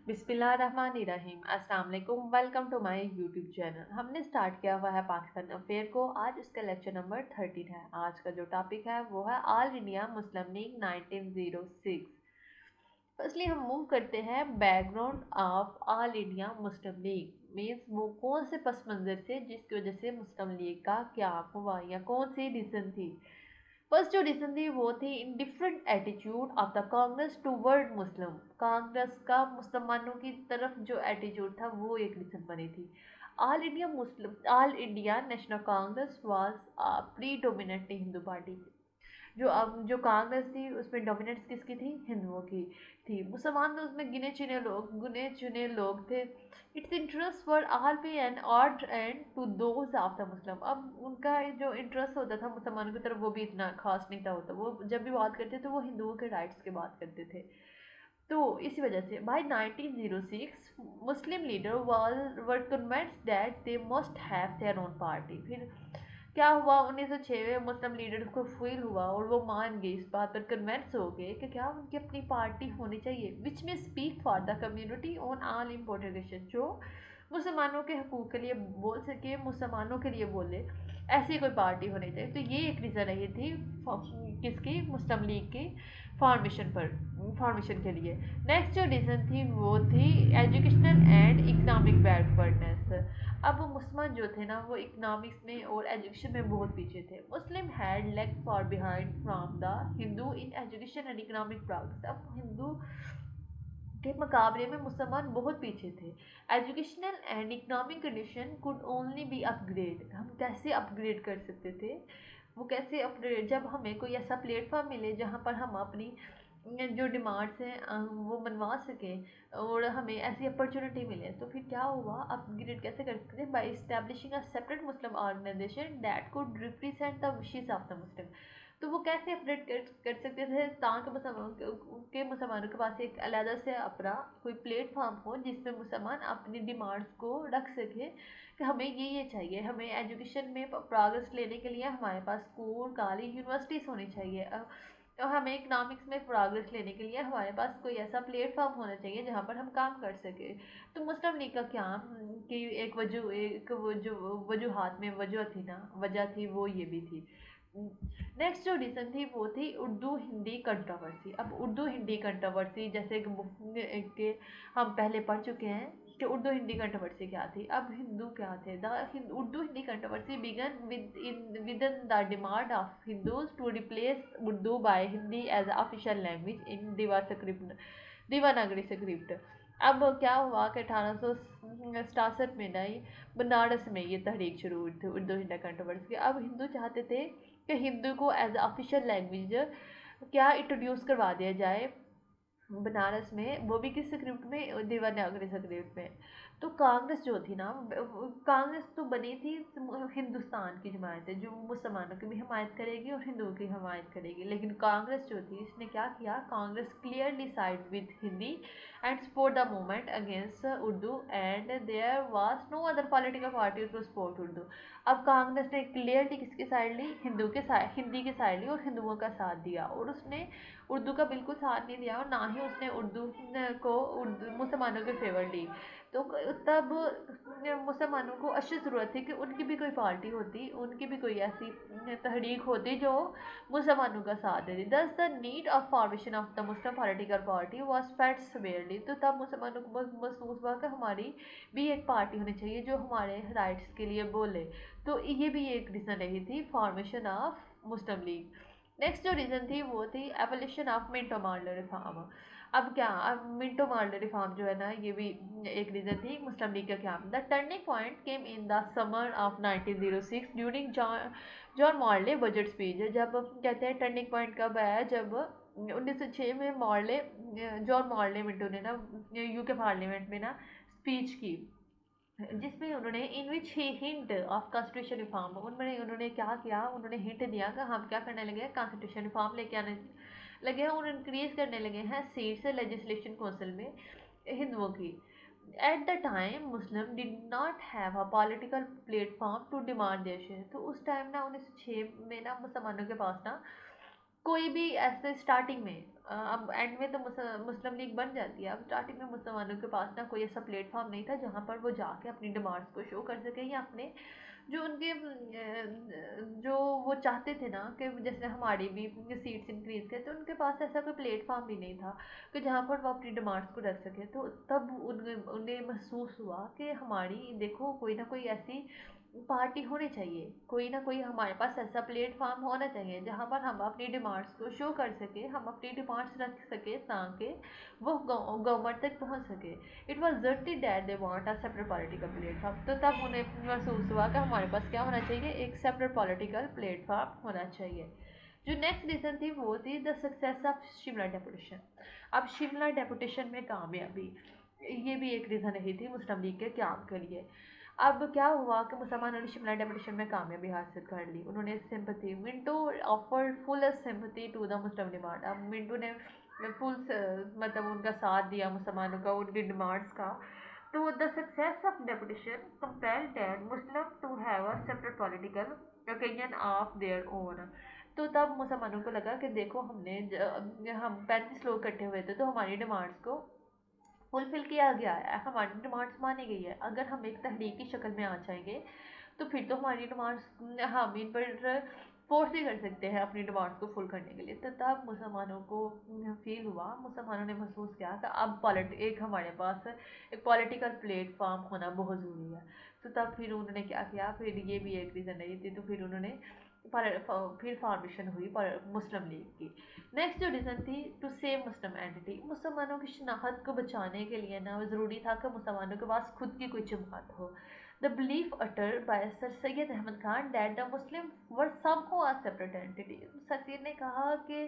बिस्मिल्लाहिर्रहमानिर्रहीम। अस्सलाम वालेकुम। Welcome to my YouTube channel. हमने स्टार्ट किया हुआ है पाकिस्तान अफेयर को। आज उसका लेक्चर नंबर 13 है। आज का जो टॉपिक है वो है all India Muslim league 1906। Firstly हम मूव करते हैं background of all India Muslim league means वो कौन से पस मंज़र से जिसकी वजह से मुस्लिम लीग का क़याम हुआ या कौन सी रीज़न थी। फर्स्ट जो रीज़न थी वो थी indifferent attitude of the Congress toward Muslim. Congress का मुसलमानों की तरफ जो एटीट्यूड था वो एक रीज़न बनी थी। All India national Congress was pre डोमिनेटली Hindu party. जो कांग्रेस थी उसमें डोमिनेंस किसकी थी? हिंदुओं की थी। मुसलमान तो उसमें गिने चुने लोग थे। It's interest for all pay and odd and to those of the Muslim. अब उनका जो इंटरेस्ट होता था मुसलमानों की तरफ वो भी इतना खास नहीं था होता। वो जब भी बात करते थे वो हिंदुओं के राइट्स की बात करते थे। तो इसी वजह से by 1906 Muslim leader were convinced that they must have their own party. फिर क्या हुआ? 1906 में मुस्लिम लीडर्स को फील हुआ और वो मान गए, इस बात पर कन्विंस हो गए कि क्या उनकी अपनी पार्टी होनी चाहिए विच में speak for the community on all important issues. जो मुसलमानों के हकूक़ के लिए बोल सके, मुसलमानों के लिए बोले, ऐसी कोई पार्टी होनी चाहिए। तो ये एक रीज़न रही थी किसकी? मुस्लिम लीग की फॉर्मेशन के लिए। नेक्स्ट जो रीज़न थी वो थी एजुकेशनल एंड इकनॉमिक बैकवर्डनेस। अब वो मुसलमान जो थे ना वो इकनॉमिक्स में और एजुकेशन में बहुत पीछे थे। Muslim had lag far behind from the Hindu in education and economic progress. अब हिंदू के मुकाबले में मुसलमान बहुत पीछे थे। Educational and economic condition could only be upgrade. हम कैसे अपग्रेड कर सकते थे? वो कैसे अपग्रेड? जब हमें कोई ऐसा प्लेटफॉर्म मिले जहाँ पर हम अपनी जो डिमांड्स हैं वो मनवा सकें और हमें ऐसी अपॉर्चुनिटी मिले। तो फिर क्या हुआ? अपग्रेड कैसे कर सकते थे? By establishing a separate Muslim organisation that could represent the wishes of the Muslim. तो वो कैसे अपडेट कर सकते थे ताकि मुसलमानों के पास एक अलग से अपना कोई प्लेटफॉर्म हो जिसमें मुसलमान अपनी डिमांड्स को रख सके कि हमें ये चाहिए। हमें एजुकेशन में प्रोग्रेस लेने के लिए हमारे पास स्कूल, कॉलेज, यूनिवर्सिटीज़ होनी चाहिए। और हमें इकनॉमिक्स में प्रोग्रेस लेने के लिए हमारे पास कोई ऐसा प्लेटफॉर्म होना चाहिए जहाँ पर हम काम कर सकें। तो मुस्लिम लीग का क्या कि एक वजूहात में वजह थी वो ये भी थी। नेक्स्ट जो रीज़न थी वो थी उर्दू हिंदी कंट्रोवर्सी। अब उर्दू हिंदी कंट्रोवर्सी जैसे कि हम पहले पढ़ चुके हैं कि उर्दू हिंदी कंट्रोवर्सी क्या थी। अब हिंदू क्या थे? Urdu Hindi controversy began with in the demand of Hindus to replace Urdu by Hindi as official language in Devanagari script. अब क्या हुआ कि 1867 में नई बनारस में ये तहरीक शुरू हुई थी उर्दू हिंदी कंट्रोवर्सी की। अब हिंदू चाहते थे कि हिंदू को एज ऑफिशियल लैंग्वेज क्या इंट्रोड्यूस करवा दिया जाए बनारस में, वो भी किस स्क्रिप्ट में? देवनागरी स्क्रिप्ट में। तो कांग्रेस जो थी ना, कांग्रेस तो बनी थी हिंदुस्तान की जमात है जो मुसलमानों की भी हमायत करेगी और हिंदुओं की हमायत करेगी। लेकिन कांग्रेस जो थी इसने क्या किया? Congress clearly side with Hindi and support the movement against Urdu and there was no other political party to support Urdu. अब कांग्रेस ने क्लियरली किसकी साइड ली? हिंदी की साइड ली और हिंदुओं का साथ दिया और उसने उर्दू का बिल्कुल साथ नहीं दिया और ना ही उसने मुसलमानों के फेवर ली। तो तब मुसलमानों को अशद ज़रूरत थी कि उनकी भी कोई पार्टी होती, उनकी भी कोई ऐसी तहरीक होती जो मुसलमानों का साथ देती। दस the need of formation of the Muslim political party was felt severely. तो तब मुसलमानों को महसूस हुआ कि हमारी भी एक पार्टी होनी चाहिए जो हमारे राइट्स के लिए बोले। तो ये भी एक रीज़न रही थी formation of Muslim league. Next जो रीज़न थी वो थी abolition of Minto model reform. अब मिंटो मॉडल रिफॉर्म जो है ना ये भी एक रीज़न थी मुस्लिम लीग का क्या। The turning point came in the summer of 1906 during John Morley budget speech. जब कहते हैं टर्निंग पॉइंट कब आया? जब 1906 में जॉन मॉडले मिंटो ने ना यूके पार्लियामेंट में ना स्पीच की जिसमें उन्होंने इन विच ही हिंट ऑफ कॉन्स्टिट्यूशन रिफॉर्म। उन्होंने क्या किया? उन्होंने हिंट दिया कि हम क्या करने लगे हैं? कॉन्स्टिट्यूशन रिफॉर्म लेके आने लगे हैं और इंक्रीज करने लगे हैं सीट्स लेजिस्लेशन काउंसिल में हिंदुओं की। At the time Muslim did not have a political platform to demand their share. तो उस टाइम ना 1906 में ना मुसलमानों के पास ना कोई भी ऐसे स्टार्टिंग में अब एंड में तो मुस्लिम लीग बन जाती है। अब स्टार्टिंग में मुसलमानों के पास ना कोई ऐसा प्लेटफॉर्म नहीं था जहाँ पर वो जाके अपनी डिमांड्स को शो कर सके, या अपने जो उनके जो वो चाहते थे ना कि जैसे हमारी भी सीट्स इंक्रीज करे, तो उनके पास ऐसा कोई प्लेटफॉर्म भी नहीं था कि जहाँ पर वो अपनी डिमांड्स को रख सके। तो तब उन्हें उन्हें महसूस हुआ कि हमारी देखो कोई ना कोई ऐसी पार्टी होनी चाहिए, कोई ना कोई हमारे पास ऐसा प्लेटफॉर्म होना चाहिए जहाँ पर हम अपनी डिमांड्स को शो कर सके, हम अपनी डिमांड्स रख सके ताकि वो गवर्नमेंट तक पहुँच सके। It was dirty that they want a separate political platform. तो तब उन्हें महसूस हुआ कि हमारे पास क्या होना चाहिए, एक सेपरेट पॉलिटिकल प्लेटफॉर्म होना चाहिए। जो नेक्स्ट रीज़न थी वो थी the success of Shimla deputation. अब शिमला डेपुटेशन में कामयाबी, ये भी एक रीज़न रही थी मुस्लिम लीग के क्याम के लिए। अब क्या हुआ कि मुसलमानों ने शिमला डेपुटेशन में कामयाबी हासिल कर ली। उन्होंने sympathy, Minto offered full sympathy to the Muslim demand. अब मिंटो ने फुल मतलब उनका साथ दिया मुसलमानों का, उनकी डिमांड्स का। तो the success of deputation compelled that Muslim to have a separate political opinion of their own. तो तब मुसलमानों को लगा कि देखो हम 35 लोग इकट्ठे हुए थे तो हमारी डिमांड्स को फुलफिल किया गया है, हमारी डिमांड्स मानी गई है। अगर हम एक तहरीक की शक्ल में आ जाएंगे तो फिर तो हमारी डिमांड्स हम इन पर फोर्स भी कर सकते हैं अपनी डिमांड्स को फुल करने के लिए। तो तब मुसलमानों को फील हुआ, मुसलमानों ने महसूस किया कि अब एक हमारे पास एक पॉलिटिकल प्लेटफॉर्म होना बहुत ज़रूरी है। तो तब फिर उन्होंने क्या किया, फिर ये भी एक रीज़न रही थी, तो फिर उन्होंने फिर फॉर्मेशन हुई मुस्लिम लीग की। नेक्स्ट जो रीज़न थी टू सेव मुस्लिम एंटिटी। मुसलमानों की शनाख्त को बचाने के लिए ना ज़रूरी था कि मुसलमानों के पास खुद की कोई जमात हो। The belief uttered by sir Syed Ahmad Khan that the Muslim were somehow a separate entity। Sir Syed ने कहा कि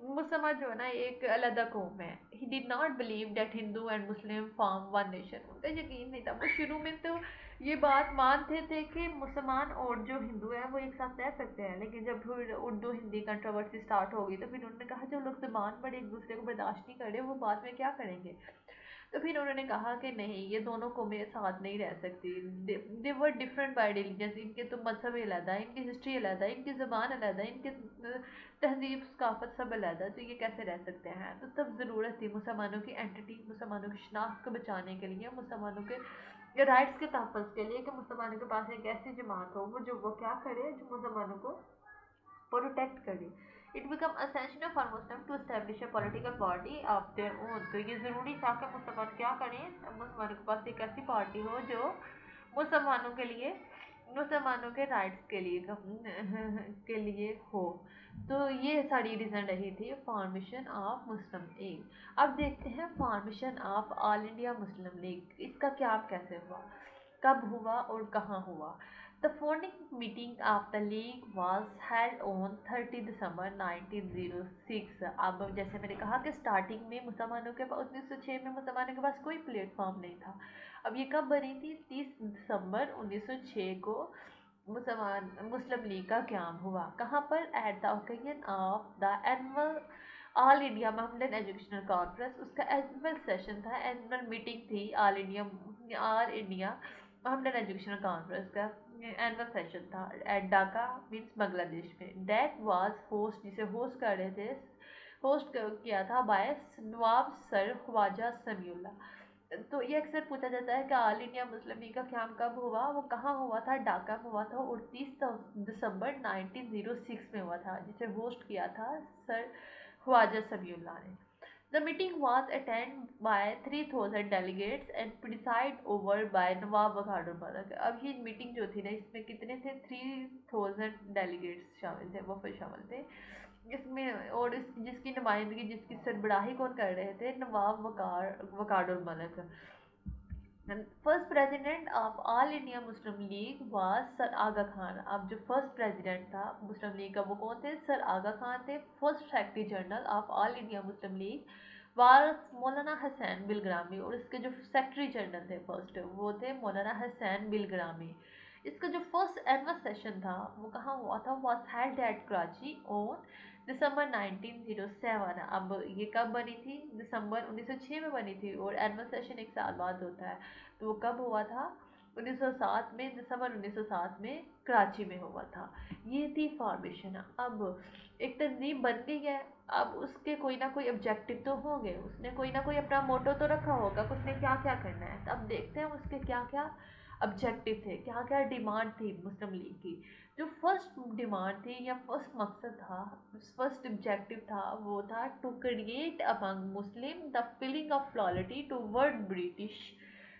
मुसलमान जो है ना एक अलग कौम है। He did not believe that Hindu and Muslim form one nation. उनका यकीन नहीं था, वो शुरू में तो ये बात मानते थे कि मुसलमान और जो हिंदू है वो एक साथ रह सकते हैं, लेकिन जब फिर उर्दू हिंदी कंट्रोवर्सी स्टार्ट हो गई तो फिर उन्होंने कहा जो लोग ज़बान पर एक दूसरे को बर्दाश्त नहीं कर रहे वो बाद में क्या करेंगे। तो फिर उन्होंने कहा कि नहीं, ये दोनों कौमें साथ नहीं रह सकती। दे वर डिफरेंट बाय रिलीजन। इनके तो मजहब अलग है, इनकी हिस्ट्री अलग है, इनकी ज़बान अलग है, इनके तहजीब सकाफत सब अलग है, तो ये कैसे रह सकते हैं। तो तब ज़रूरत थी मुसलमानों की एंटिटी, मुसलमानों की शनाख्त को बचाने के लिए, मुसलमानों के राइट्स के तहफ़्फ़ुज़ के लिए, कि मुसलमानों के पास एक ऐसी जमात हो वो क्या करे, जो मुसलमानों को प्रोटेक्ट करे। It become essential for Muslim to establish a political party of their own. तो ये ज़रूरी था कि मुसलमान क्या करें, मुसलमानों के पास एक ऐसी पार्टी हो जो मुसलमानों के लिए, मुसलमानों के राइट्स के लिए के लिए हो। तो ये सारी रीज़न रही थी फॉर्मेशन ऑफ मुस्लिम लीग। अब देखते हैं formation of all India Muslim league. इसका क्या कैसे हुआ, कब हुआ और कहाँ हुआ। The founding meeting of the league was held on 30 दिसंबर 1906। अब जैसे मैंने कहा कि स्टार्टिंग में मुसलमानों के पास 1906 में मुसलमानों के पास कोई प्लेटफॉर्म नहीं था। अब ये कब बनी थी, 30 दिसंबर 1906 को मुस्लिम लीग का क्याम हुआ। कहाँ पर, at the occasion of the annual all India Mohammedan educational conference. उसका एनुअल सेशन था, एनुअल मीटिंग थी all India Mohammedan educational conference का एनुअल सेशन था एट ढाका मीन्स बांग्लादेश में। दैट वाज होस्ट, जिसे होस्ट कर रहे थे, होस्ट किया था बाय नवाब सर ख्वाजा समीउल्ला। तो ये अक्सर पूछा जाता है कि ऑल इंडिया मुस्लिम लीग का क़याम कब हुआ। वो कहाँ हुआ था, ढाका में हुआ था, 29 दिसंबर 1906 में हुआ था, जिसे होस्ट किया था सर ख्वाजा समीउल्ला ने। The meeting was attended by 3,000 delegates and presided over by नवाब बहादुर मलिक। अब ये मीटिंग जो थी ना, इसमें कितने थे, 3,000 डेलीगेट्स शामिल थे, वफद शामिल थे इसमें। और जिसकी नुमाइंदगी, जिसकी सरबराही कौन कर रहे थे, Nawab Waqarul Malik. First president of all India Muslim League was sir Aga Khan. अब जो फर्स्ट प्रेसिडेंट था मुस्लिम लीग का वो कौन थे, सर आगा खान थे। First secretary general of all India Muslim League was मौलाना हसैन बिलग्रामी। और इसके जो सेक्रेटरी जनरल थे फर्स्ट, वो थे मौलाना हसैन बिलग्रामी। इसका जो फर्स्ट एनुअल सेशन था वो कहाँ हुआ था, was held at Karachi on December 1907। अब ये कब बनी थी, दिसंबर 1906 में बनी थी, और एनुअल सेशन एक साल बाद होता है। तो वो कब हुआ था, 1907 में, दिसंबर 1907 में कराची में हुआ था। ये थी फॉर्मेशन। अब एक तंजीम बन गई है, अब उसके कोई ना कोई ऑब्जेक्टिव तो होंगे, उसने कोई ना कोई अपना मोटो तो रखा होगा कि उसने क्या क्या करना है। तो अब देखते हैं उसके क्या क्या ऑब्जेक्टिव थे, क्या क्या डिमांड थी मुस्लिम लीग की। जो फर्स्ट डिमांड थी या फर्स्ट मकसद था, फर्स्ट ऑब्जेक्टिव था, वो था to create among Muslim the feeling of loyalty toward British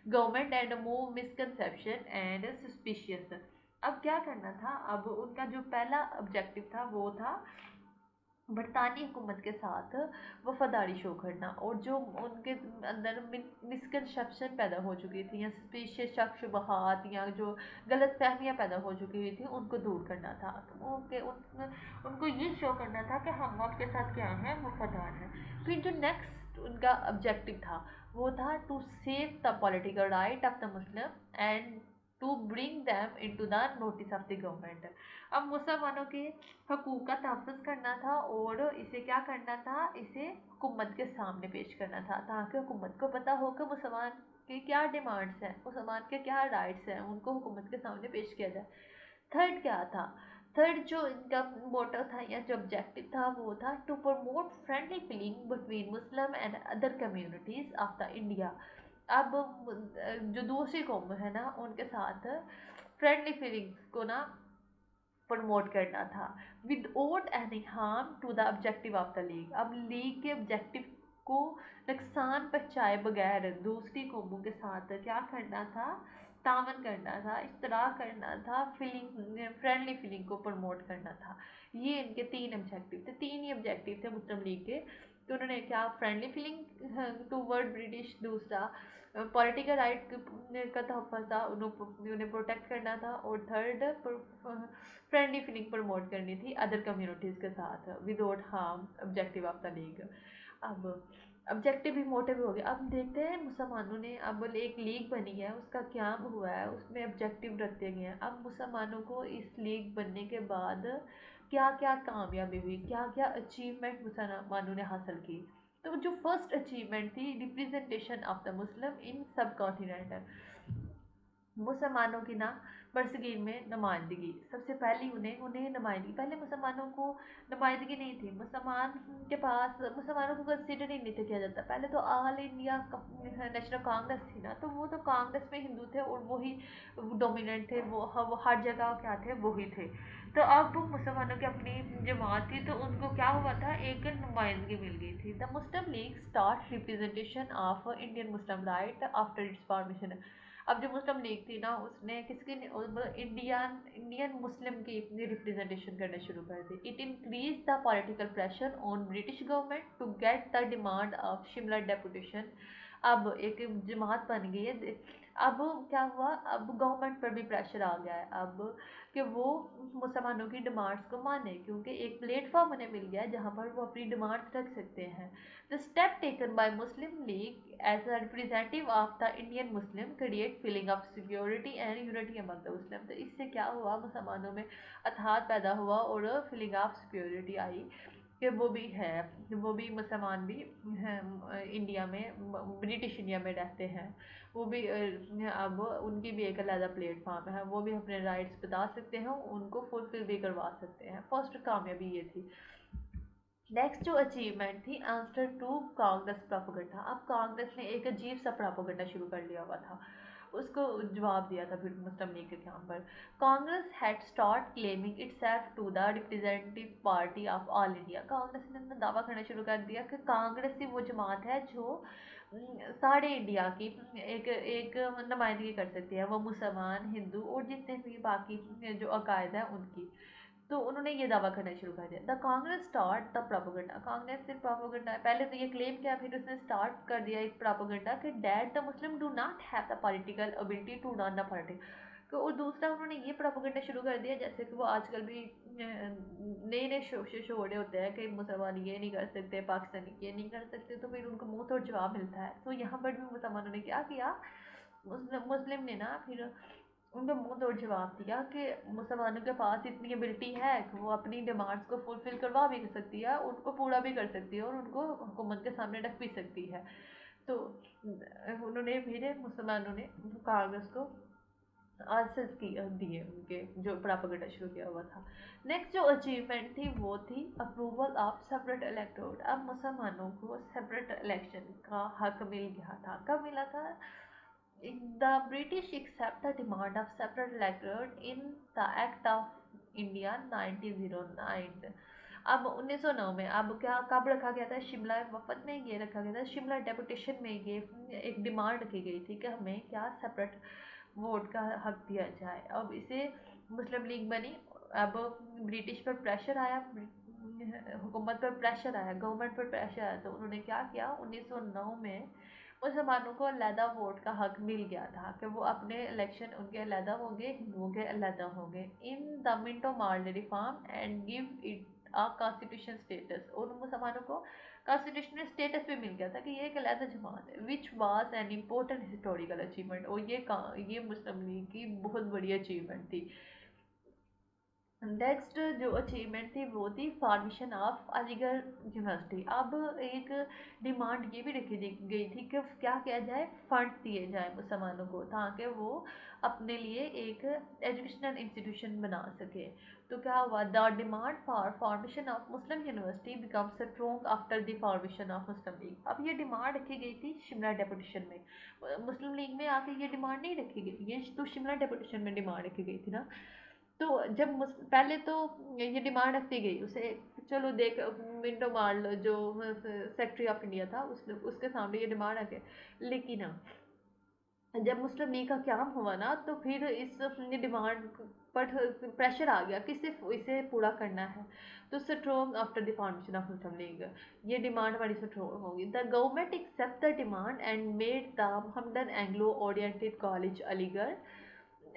government and move misconception and suspicious. अब क्या करना था, अब उनका जो पहला ऑब्जेक्टिव था वो था बरतानी हुकूमत के साथ वफादारी शो करना, और जो उनके अंदर मिसकंसेप्शन पैदा हो चुकी थी या सस्पिशियस शक शुबहात या जो गलत फहमियाँ पैदा हो चुकी हुई थी उनको दूर करना था। तो उनको ये शो करना था कि हम आपके साथ क्या हैं, वफादार हैं। फिर जो नेक्स्ट उनका ऑब्जेक्टिव था वो था to save the political right of the Muslim and to bring them into the notice of the government. अब मुसलमानों के हकूक़ का तहफ़्फ़ुज़ करना था और इसे क्या करना था, इसे हुकूमत के सामने पेश करना था ताकि हुकूमत को पता हो कि मुसलमान की क्या डिमांड्स हैं, मुसलमान के क्या राइट्स हैं, उनको हुकूमत के सामने पेश किया जाए। थर्ड क्या था, थर्ड जो इनका मोटो था या जो ऑब्जेक्टिव था वो था to promote friendly feeling between Muslim and other communities of the India. अब जो दूसरी कौम है ना उनके साथ फ्रेंडली फीलिंग्स को ना प्रमोट करना था without any harm to the objective of the league. अब लीग के ऑब्जेक्टिव को नुकसान पहुँचाए बगैर दूसरी कौमों के साथ क्या करना था, तावन करना था, इश्तराक करना था, फीलिंग फ्रेंडली फीलिंग को प्रमोट करना था। ये इनके तीन ऑब्जेक्टिव थे, तीन ही ऑब्जेक्टिव थे मुस्लिम लीग के। तो उन्होंने क्या, फ्रेंडली फीलिंग टूवर्ड ब्रिटिश, दूसरा पॉलिटिकल राइट का तहफ़्फ़ुज़ था, उन्हें प्रोटेक्ट करना था, और थर्ड फ्रेंडली फीलिंग प्रमोट करनी थी अदर कम्युनिटीज़ के साथ without harm objective of the league. अब ऑब्जेक्टिव भी मोटिव भी हो गया। अब देखते हैं मुसलमानों ने, अब एक लीग बनी है उसका क्या हुआ है, उसमें ऑब्जेक्टिव रखते गए हैं। अब मुसलमानों को इस लीग बनने के बाद क्या क्या कामयाबी हुई, क्या क्या अचीवमेंट मुसलमानों ने हासिल की। तो जो फर्स्ट अचीवमेंट थी रिप्रेजेंटेशन ऑफ द मुस्लिम इन सब कॉन्टिनेंट। मुसलमानों की ना बरसगीर में नुमाइंदगी, सबसे पहली उन्हें उन्हें नुमाइंदगी, पहले मुसलमानों को नुमाइंदगी नहीं थी, मुसलमान के पास मुसलमानों को कंसिडर ही नहीं था किया जाता। पहले तो ऑल इंडिया नेशनल कांग्रेस थी ना, तो वो तो कांग्रेस में हिंदू थे और वही डोमिनेंट थे, वो हर जगह क्या थे, वही थे। तो अब मुसलमानों की अपनी जमात थी, तो उनको क्या हुआ था, एक नुमाइंदगी मिल गई थी। The Muslim league start representation of Indian Muslim right after it's formation. अब जो मुस्लिम लीग थी ना उसने किसकी इंडियन इंडियन मुस्लिम की रिप्रेजेंटेशन करना शुरू कर दी। It increase the political pressure on British government to get the demand of Shimla deputation. अब एक जमात बन गई है। अब क्या हुआ, अब गवर्नमेंट पर भी प्रेशर आ गया है अब कि वो मुसलमानों की डिमांड्स को माने, क्योंकि एक प्लेटफॉर्म उन्हें मिल गया है जहाँ पर वो अपनी डिमांड्स रख सकते हैं। The step taken by Muslim League as a representative of the Indian Muslim create feeling of security and unity among the Muslim। तो इससे क्या हुआ, मुसलमानों में अथाह पैदा हुआ और फीलिंग ऑफ सिक्योरिटी आई कि वो भी है, वो भी मुसलमान भी हैं, इंडिया में ब्रिटिश इंडिया में रहते हैं, वो भी अब उनकी भी एक अलग प्लेटफॉर्म है, वो भी अपने राइट्स बता सकते हैं, उनको फुलफिल भी करवा सकते हैं। फर्स्ट कामयाबी ये थी। नेक्स्ट जो अचीवमेंट थी, आंसर टू कांग्रेस प्रोपेगेंडा। अब कांग्रेस ने एक अजीब सा प्रोपेगेंडा शुरू कर लिया हुआ था, उसको जवाब दिया था फिर मुस्लिम लीग के यहाँ पर। Congress had start claiming itself to the representative party of all India. Congress ने दावा करना शुरू कर दिया कि कांग्रेस ही वो जमात है जो सारे इंडिया की एक एक नुमाइंदगी कर सकती है, वो मुसलमान, हिंदू और जितने भी बाकी जो अकायद हैं उनकी। तो उन्होंने ये दावा करना शुरू कर दिया। The Congress start the propaganda, Congress ने प्रोपेगेंडा पहले तो ये क्लेम किया, फिर उसने स्टार्ट कर दिया एक प्रोपेगेंडा कि that the Muslim do not have the political ability to run the politics. और दूसरा उन्होंने ये प्रोपेगेंडा शुरू कर दिया, जैसे कि वो आजकल भी नए नए शो हो रहे होते हैं कि मुसलमान ये नहीं कर सकते, पाकिस्तानी ये नहीं कर सकते, तो फिर उनको मुंह तोड़ जवाब मिलता है। तो यहाँ पर भी मुसलमानों ने क्या किया, मुस्लिम ने ना फिर उनको मुंह तोड़ जवाब दिया कि मुसलमानों के पास इतनी एबिलिटी है कि वो अपनी डिमांड्स को फुलफिल करवा भी सकती है, उनको पूरा भी कर सकती है और उनको हुकूमत के सामने रख भी सकती है। तो उन्होंने फिर मुसलमानों ने कांग्रेस को आंसर्स की दिए उनके, जो प्रोपेगेंडा शुरू किया हुआ था। नेक्स्ट जो अचीवमेंट थी वो थी अप्रूवल ऑफ सेपरेट इलेक्टोरेट। अब मुसलमानों को सेपरेट इलेक्शन का हक मिल गया था। कब मिला था? The British accept the demand of separate electorate in the act of India 1909। अब 1909 में अब क्या कब रखा गया था? शिमला वफद में ये रखा गया था, शिमला डेपुटेशन में ये एक डिमांड रखी गई थी कि हमें क्या सेपरेट वोट का हक दिया जाए। अब इसे मुस्लिम लीग बनी। अब ब्रिटिश पर प्रेशर आया, हुकूमत पर प्रेशर आया, गवर्नमेंट पर प्रेशर आया, तो उन्होंने क्या किया? 1909 में मुसलमानों को अलहदा वोट का हक मिल गया था कि वो अपने इलेक्शन उनके अलहदा होंगे, हिंदुओं के अलहदा होंगे। In the Minto Marley reform and give it a constitution status. और मुसलमानों को कॉन्स्टिट्यूशनल स्टेटस भी मिल गया था कि ये एक अलहदा जमात है, which was an important historical achievement. और ये मुस्लिम लीग की बहुत बड़ी अचीवमेंट थी। नेक्स्ट जो अचीवमेंट थी वो थी फॉर्मेशन ऑफ अलीगढ़ यूनिवर्सिटी। अब एक डिमांड ये भी रखी गई थी कि क्या किया जाए? फंड दिए जाए मुसलमानों को ताकि वो अपने लिए एक एजुकेशनल इंस्टीट्यूशन बना सके। तो क्या हुआ? The demand for formation of Muslim university become strong after the formation of Muslim league. अब ये डिमांड रखी गई थी शिमला डेपुटेशन में। मुस्लिम लीग में आके ये डिमांड नहीं रखी गई, ये तो शिमला डेपुटेशन में डिमांड रखी गई थी ना। तो जब पहले तो ये डिमांड रखती गई, उसे चलो देख विंडो मार लो, जो सेक्रेटरी ऑफ इंडिया था उसने उसके सामने ये डिमांड रखे। लेकिन जब मुस्लिम लीग का क्याम हुआ ना, तो फिर इस डिमांड पर प्रेशर आ गया कि सिर्फ इसे पूरा करना है। तो strong after the formation of Muslim League, ये डिमांड बड़ी स्ट्रॉन्ग होगी। The government accept the demand and made the Mohammedan Anglo Oriented College Aligarh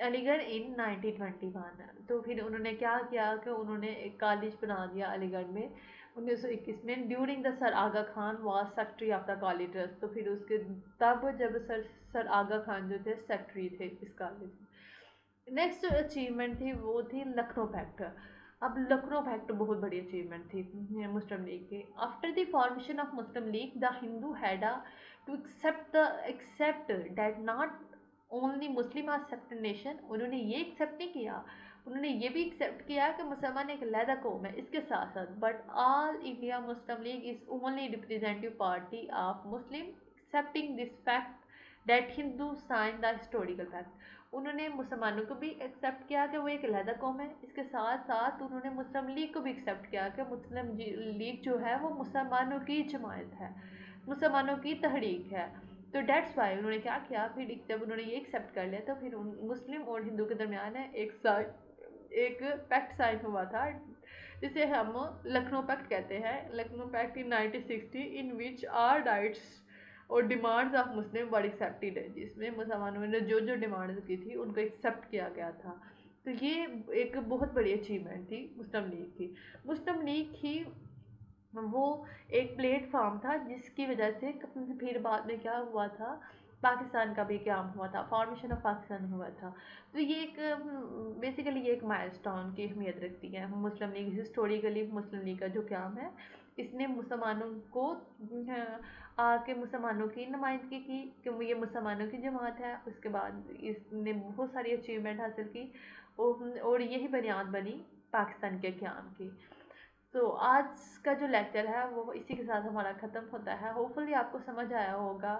Aligarh in 1921। तो फिर उन्होंने क्या किया कि उन्होंने एक कॉलेज बना दिया अलीगढ़ में 1921 में। During the sir Aga Khan was secretary of the college trust. तो फिर उसके तब जब सर आगा खान जो थे सेक्रेटरी थे इस कॉलेज में। नेक्स्ट अचीवमेंट थी वो थी लखनऊ पैक्ट। अब लखनऊ पैक्ट बहुत बड़ी अचीवमेंट थी मुस्लिम लीग की। After the formation of Muslim League the Hindu had to accept that not only Muslim are separate nation. उन्होंने ये एक्सेप्ट नहीं किया, उन्होंने ये भी एक्सेप्ट किया कि मुसलमान एक अलहदा कौम है। इसके साथ साथ but All India Muslim League is only representative party of Muslim accepting this fact that Hindu sign the historical fact. उन्होंने मुसलमानों को भी एक्सेप्ट किया कि वो एक अलहदा कौम है। इसके साथ साथ उन्होंने मुस्लिम लीग को भी एक्सेप्ट किया कि मुस्लिम लीग जो है वो मुसलमानों की जमायत है, मुसलमानों की तहरीक है। तो डेट्स वाई उन्होंने क्या किया, फिर जब उन्होंने ये एक्सेप्ट कर लिया तो फिर मुस्लिम और हिंदू के दरमियान है एक पैक्ट साइन हुआ था, जिसे हम लखनऊ पैक्ट कहते हैं। Lucknow pact in 1960 in which are rights और demands of Muslim were accepted है, जिसमें मुसलमानों ने जो जो डिमांड्स की थी उनको एक्सेप्ट किया गया था। तो ये एक बहुत बड़ी अचीवमेंट थी मुस्लिम लीग की। मुस्लिम लीग ही वो एक प्लेटफॉर्म था जिसकी वजह से फिर बाद में क्या हुआ था, पाकिस्तान का भी क्याम हुआ था, फॉर्मेशन ऑफ पाकिस्तान हुआ था। तो ये एक बेसिकली ये एक माइलस्टोन की अहमियत रखती है। मुस्लिम लीग हिस्टोरिकली मुस्लिम लीग का जो क्याम है, इसने मुसलमानों को आके मुसलमानों की नुमाइंदगी की कि ये मुसलमानों की जमात है। उसके बाद इसने बहुत सारी अचीवमेंट हासिल की और यही बुनियाद बनी पाकिस्तान के क्याम की। तो आज का जो लेक्चर है वो इसी के साथ हमारा ख़त्म होता है। होपफुली आपको समझ आया होगा।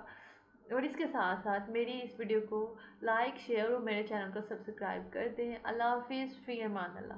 और इसके साथ साथ मेरी इस वीडियो को लाइक शेयर और मेरे चैनल को सब्सक्राइब कर दें। अल्लाह हाफिज़, फ़ी अमान अल्लाह।